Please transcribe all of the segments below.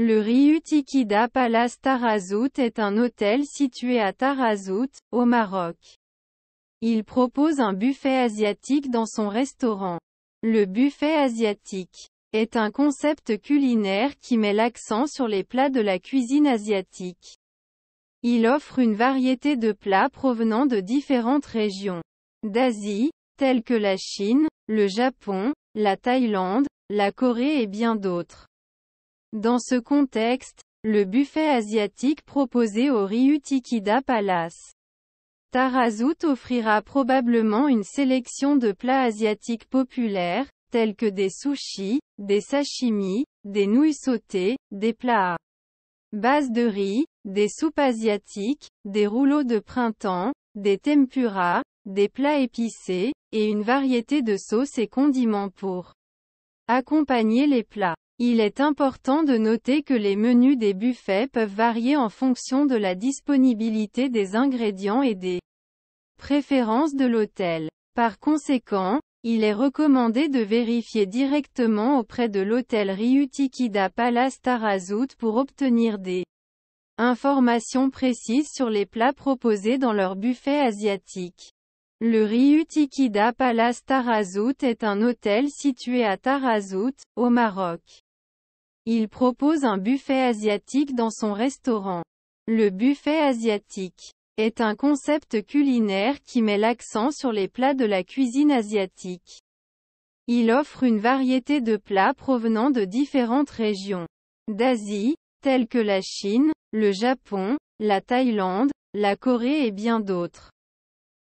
Le Riu Tikida Palace Tarazout est un hôtel situé à Tarazout, au Maroc. Il propose un buffet asiatique dans son restaurant. Le buffet asiatique est un concept culinaire qui met l'accent sur les plats de la cuisine asiatique. Il offre une variété de plats provenant de différentes régions d'Asie, telles que la Chine, le Japon, la Thaïlande, la Corée et bien d'autres. Dans ce contexte, le buffet asiatique proposé au Riu Tikida Palace Tarazout offrira probablement une sélection de plats asiatiques populaires, tels que des sushis, des sashimi, des nouilles sautées, des plats à base de riz, des soupes asiatiques, des rouleaux de printemps, des tempura, des plats épicés, et une variété de sauces et condiments pour accompagner les plats. Il est important de noter que les menus des buffets peuvent varier en fonction de la disponibilité des ingrédients et des préférences de l'hôtel. Par conséquent, il est recommandé de vérifier directement auprès de l'hôtel Riu Tikida Palace Tarazout pour obtenir des informations précises sur les plats proposés dans leur buffet asiatique. Le Riu Tikida Palace Tarazout est un hôtel situé à Tarazout, au Maroc. Il propose un buffet asiatique dans son restaurant. Le buffet asiatique est un concept culinaire qui met l'accent sur les plats de la cuisine asiatique. Il offre une variété de plats provenant de différentes régions d'Asie, telles que la Chine, le Japon, la Thaïlande, la Corée et bien d'autres.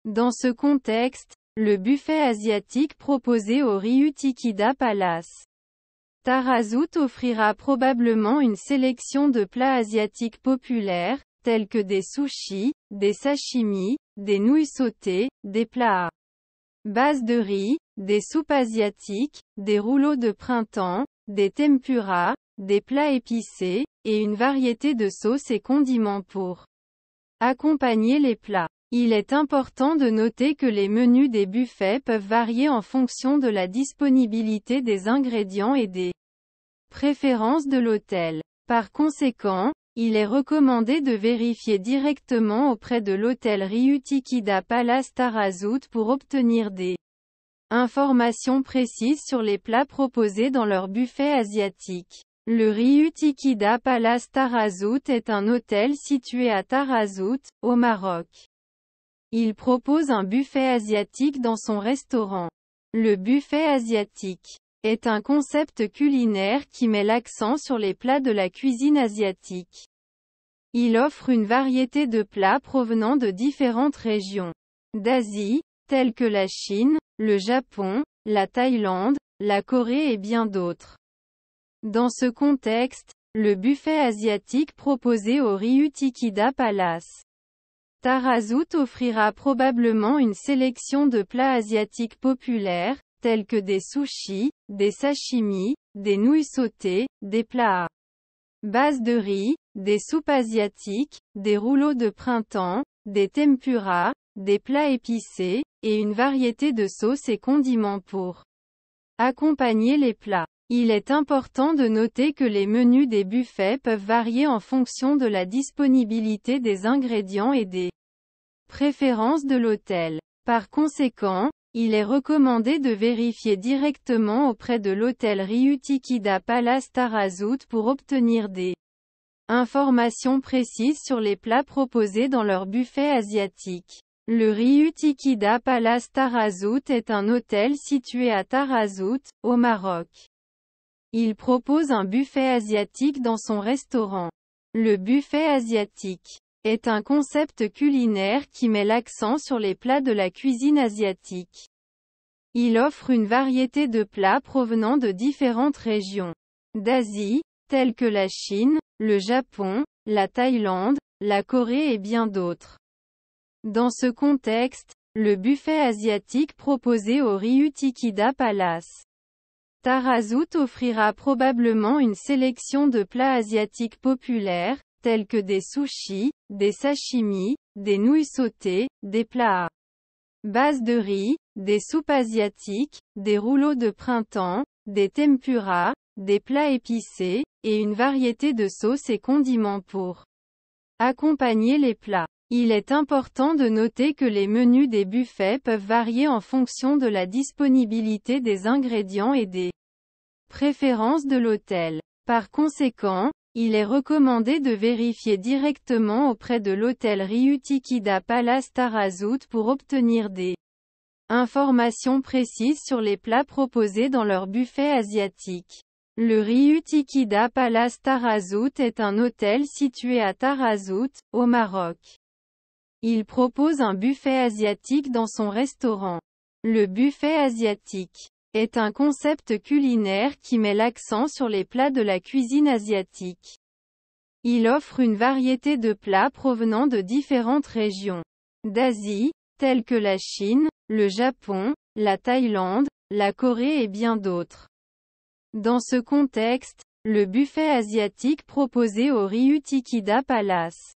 Dans ce contexte, le buffet asiatique proposé au Riu Tikida Palace Tarazout offrira probablement une sélection de plats asiatiques populaires, tels que des sushis, des sashimi, des nouilles sautées, des plats à base de riz, des soupes asiatiques, des rouleaux de printemps, des tempura, des plats épicés, et une variété de sauces et condiments pour accompagner les plats. Il est important de noter que les menus des buffets peuvent varier en fonction de la disponibilité des ingrédients et des préférences de l'hôtel. Par conséquent, il est recommandé de vérifier directement auprès de l'hôtel Riu Tikida Palace Tarazout pour obtenir des informations précises sur les plats proposés dans leur buffet asiatique. Le Riu Tikida Palace Tarazout est un hôtel situé à Tarazout, au Maroc. Il propose un buffet asiatique dans son restaurant. Le buffet asiatique est un concept culinaire qui met l'accent sur les plats de la cuisine asiatique. Il offre une variété de plats provenant de différentes régions d'Asie, telles que la Chine, le Japon, la Thaïlande, la Corée et bien d'autres. Dans ce contexte, le buffet asiatique proposé au Riu Tikida Palace Tarazout offrira probablement une sélection de plats asiatiques populaires, tels que des sushis, des sashimi, des nouilles sautées, des plats à base de riz, des soupes asiatiques, des rouleaux de printemps, des tempura, des plats épicés, et une variété de sauces et condiments pour accompagner les plats. Il est important de noter que les menus des buffets peuvent varier en fonction de la disponibilité des ingrédients et des préférences de l'hôtel. Par conséquent, il est recommandé de vérifier directement auprès de l'hôtel Riu Tikida Palace Tarazout pour obtenir des informations précises sur les plats proposés dans leur buffet asiatique. Le Riu Tikida Palace Tarazout est un hôtel situé à Tarazout, au Maroc. Il propose un buffet asiatique dans son restaurant. Le buffet asiatique est un concept culinaire qui met l'accent sur les plats de la cuisine asiatique. Il offre une variété de plats provenant de différentes régions d'Asie, telles que la Chine, le Japon, la Thaïlande, la Corée et bien d'autres. Dans ce contexte, le buffet asiatique proposé au Riu Tikida Palace Tarazout offrira probablement une sélection de plats asiatiques populaires, tels que des sushis, des sashimi, des nouilles sautées, des plats à base de riz, des soupes asiatiques, des rouleaux de printemps, des tempura, des plats épicés, et une variété de sauces et condiments pour accompagner les plats. Il est important de noter que les menus des buffets peuvent varier en fonction de la disponibilité des ingrédients et des préférences de l'hôtel. Par conséquent, il est recommandé de vérifier directement auprès de l'hôtel Ryutikida Palace Tarazout pour obtenir des informations précises sur les plats proposés dans leur buffet asiatique. Le Ryutikida Palace Tarazout est un hôtel situé à Tarazout, au Maroc. Il propose un buffet asiatique dans son restaurant. Le buffet asiatique est un concept culinaire qui met l'accent sur les plats de la cuisine asiatique. Il offre une variété de plats provenant de différentes régions d'Asie, telles que la Chine, le Japon, la Thaïlande, la Corée et bien d'autres. Dans ce contexte, le buffet asiatique proposé au Ryutikida Palace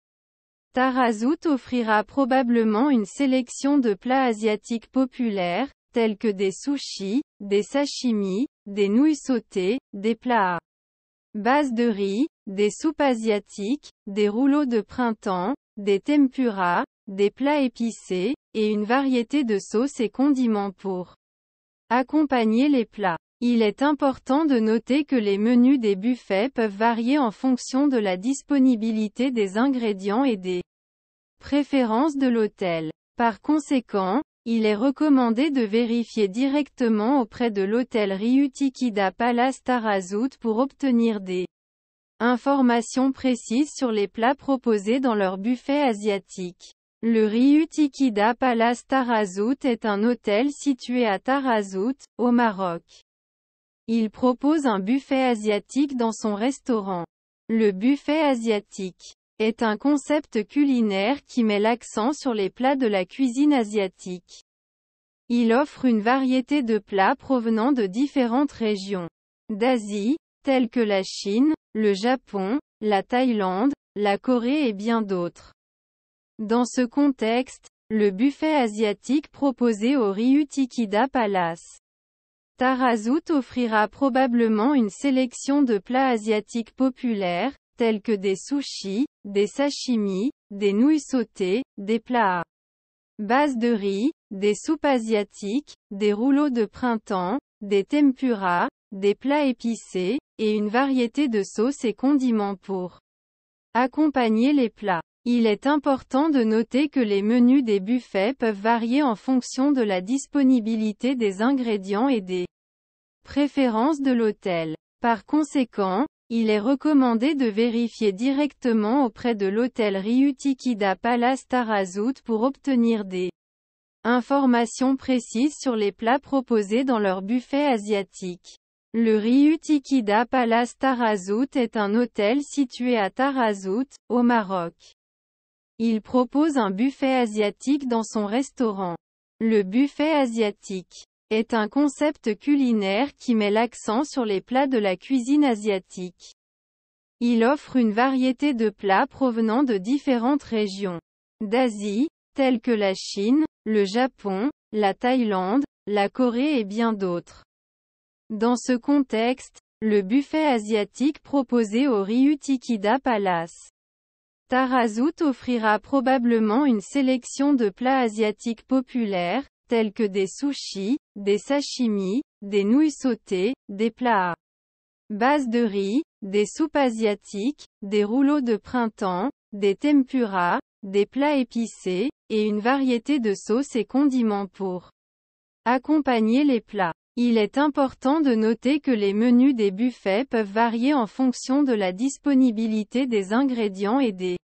Tarazout offrira probablement une sélection de plats asiatiques populaires, tels que des sushis, des sashimi, des nouilles sautées, des plats à base de riz, des soupes asiatiques, des rouleaux de printemps, des tempura, des plats épicés, et une variété de sauces et condiments pour accompagner les plats. Il est important de noter que les menus des buffets peuvent varier en fonction de la disponibilité des ingrédients et des préférences de l'hôtel. Par conséquent, il est recommandé de vérifier directement auprès de l'hôtel Ryutikida Palace Tarazout pour obtenir des informations précises sur les plats proposés dans leur buffet asiatique. Le Ryutikida Palace Tarazout est un hôtel situé à Tarazout, au Maroc. Il propose un buffet asiatique dans son restaurant. Le buffet asiatique est un concept culinaire qui met l'accent sur les plats de la cuisine asiatique. Il offre une variété de plats provenant de différentes régions d'Asie, telles que la Chine, le Japon, la Thaïlande, la Corée et bien d'autres. Dans ce contexte, le buffet asiatique proposé au Ryutikida Palace Tarazout offrira probablement une sélection de plats asiatiques populaires, tels que des sushis, des sashimi, des nouilles sautées, des plats à base de riz, des soupes asiatiques, des rouleaux de printemps, des tempura, des plats épicés, et une variété de sauces et condiments pour accompagner les plats. Il est important de noter que les menus des buffets peuvent varier en fonction de la disponibilité des ingrédients et des préférences de l'hôtel. Par conséquent, il est recommandé de vérifier directement auprès de l'hôtel Ryutikida Palace Tarazout pour obtenir des informations précises sur les plats proposés dans leur buffet asiatique. Le Ryutikida Palace Tarazout est un hôtel situé à Tarazout, au Maroc. Il propose un buffet asiatique dans son restaurant. Le buffet asiatique est un concept culinaire qui met l'accent sur les plats de la cuisine asiatique. Il offre une variété de plats provenant de différentes régions d'Asie, telles que la Chine, le Japon, la Thaïlande, la Corée et bien d'autres. Dans ce contexte, le buffet asiatique proposé au Ryutikida Palace Tarazout offrira probablement une sélection de plats asiatiques populaires, tels que des sushis, des sashimi, des nouilles sautées, des plats à base de riz, des soupes asiatiques, des rouleaux de printemps, des tempura, des plats épicés, et une variété de sauces et condiments pour accompagner les plats. Il est important de noter que les menus des buffets peuvent varier en fonction de la disponibilité des ingrédients et des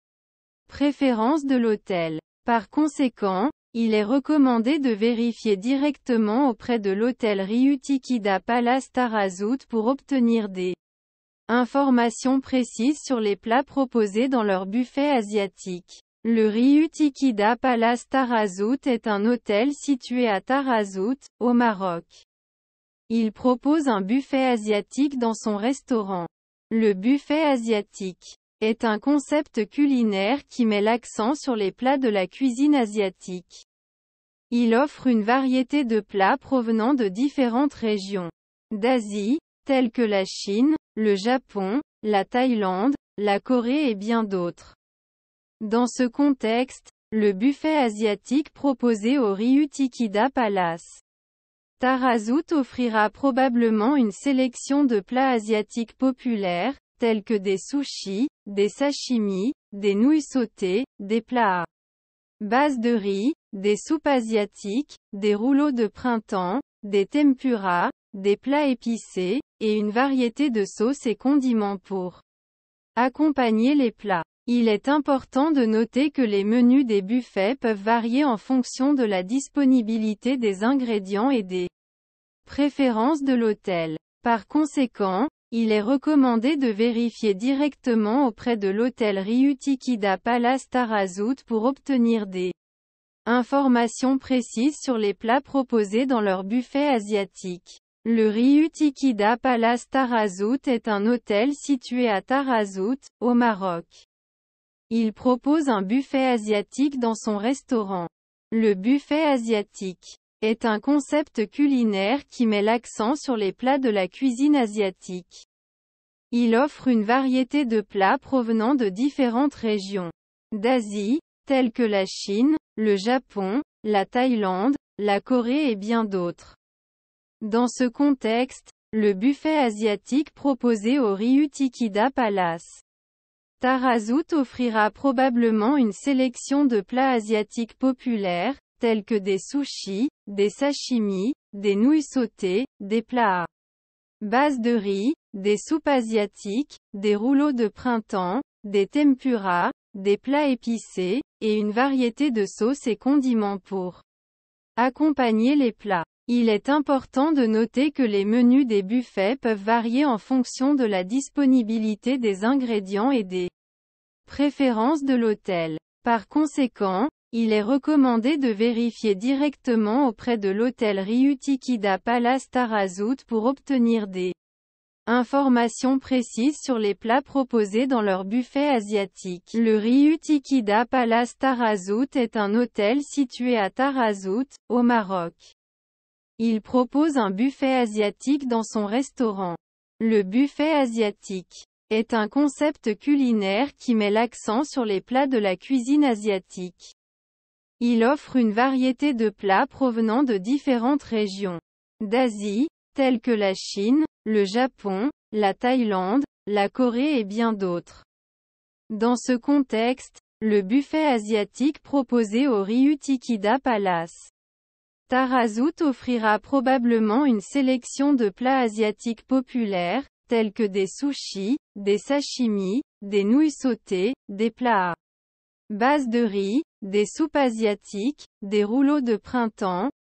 préférences de l'hôtel. Par conséquent, il est recommandé de vérifier directement auprès de l'hôtel Ryutikida Palace Tarazout pour obtenir des informations précises sur les plats proposés dans leur buffet asiatique. Le Ryutikida Palace Tarazout est un hôtel situé à Tarazout, au Maroc. Il propose un buffet asiatique dans son restaurant. Le buffet asiatique est un concept culinaire qui met l'accent sur les plats de la cuisine asiatique. Il offre une variété de plats provenant de différentes régions d'Asie, tels que la Chine, le Japon, la Thaïlande, la Corée et bien d'autres. Dans ce contexte, le buffet asiatique proposé au Ryutikida Palace Tarazout offrira probablement une sélection de plats asiatiques populaires, tels que des sushis, des sashimi, des nouilles sautées, des plats à base de riz, des soupes asiatiques, des rouleaux de printemps, des tempura, des plats épicés, et une variété de sauces et condiments pour accompagner les plats. Il est important de noter que les menus des buffets peuvent varier en fonction de la disponibilité des ingrédients et des préférences de l'hôtel. Par conséquent, il est recommandé de vérifier directement auprès de l'hôtel Ryutikida Palace Tarazout pour obtenir des informations précises sur les plats proposés dans leur buffet asiatique. Le Ryutikida Palace Tarazout est un hôtel situé à Tarazout, au Maroc. Il propose un buffet asiatique dans son restaurant. Le buffet asiatique est un concept culinaire qui met l'accent sur les plats de la cuisine asiatique. Il offre une variété de plats provenant de différentes régions d'Asie, telles que la Chine, le Japon, la Thaïlande, la Corée et bien d'autres. Dans ce contexte, le buffet asiatique proposé au Ryutikida Palace Tarazout offrira probablement une sélection de plats asiatiques populaires, tels que des sushis, des sashimi, des nouilles sautées, des plats à base de riz, des soupes asiatiques, des rouleaux de printemps, des tempura, des plats épicés, et une variété de sauces et condiments pour accompagner les plats. Il est important de noter que les menus des buffets peuvent varier en fonction de la disponibilité des ingrédients et des préférences de l'hôtel. Par conséquent, il est recommandé de vérifier directement auprès de l'hôtel Ryutikida Palace Tarazout pour obtenir des informations précises sur les plats proposés dans leur buffet asiatique. Le Ryutikida Palace Tarazout est un hôtel situé à Tarazout, au Maroc. Il propose un buffet asiatique dans son restaurant. Le buffet asiatique est un concept culinaire qui met l'accent sur les plats de la cuisine asiatique. Il offre une variété de plats provenant de différentes régions d'Asie, telles que la Chine, le Japon, la Thaïlande, la Corée et bien d'autres. Dans ce contexte, le buffet asiatique proposé au Ryutikida Palace Tarazout offrira probablement une sélection de plats asiatiques populaires, tels que des sushis, des sashimi, des nouilles sautées, des plats à base de riz, des soupes asiatiques, des rouleaux de printemps,